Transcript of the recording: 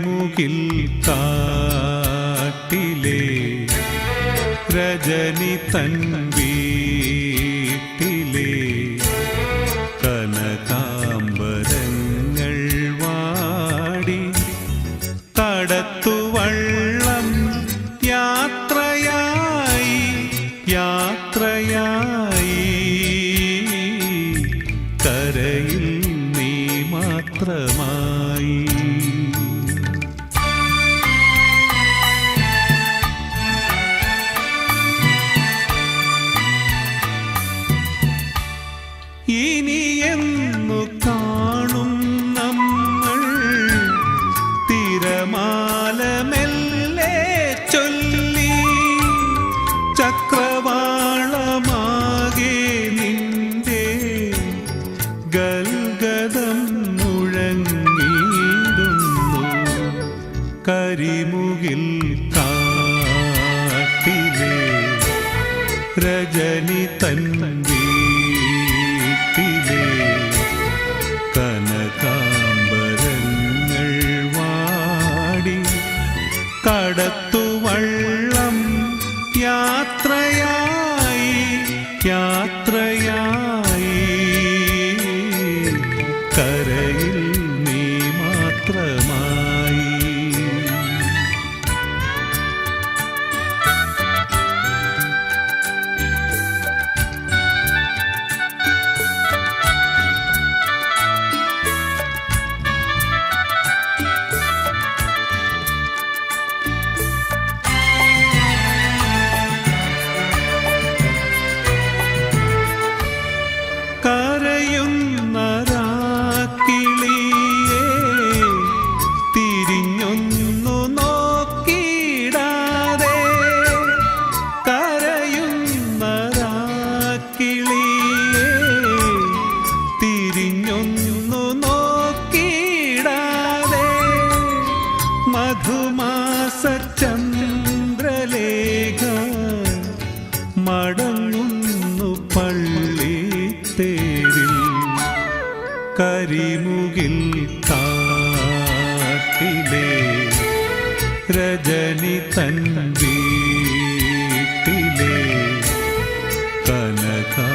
കരിമുകിൽ കാട്ടിലെ രജനി തൻ വീട്ടിലെ കനകാംബരങ്ങൾ വാടി കടത്തുവള്ളം യാത്രയായി യാത്രയായി കരയിൽ നീ മാത്രമായി. ഇനി എന്നു കാണും നമ്മൾ തിരമാല മെല്ലെ ചൊല്ലി ചക്രവാളമാകെ നിന്റെ ഗൽഗദം മുഴങ്ങിടുന്നു. കരിമുകിൽ കാട്ടിലെ രജനി തൻ കനകാംബരങ്ങൾ വാടി കടത്തുവള്ളം യാത്രയായി യാത്രയായി കരയിൽ നീ മാത്രമായി. കരയുന്ന രാക്കിളിയേ തിരിഞ്ഞൊന്നു നോക്കിയിടാതെ കരയുന്ന രാക്കിളിയേ തിരിഞ്ഞൊന്നു നോക്കിയിടാതെ മധുമാസ ചന്ദ്രലേഖ മടങ്ങുന്നു പള്ളി തേരിൽ. കരിമുകിൽ കാട്ടിലെ രജനി തൻ വീട്ടിലെ കനകാ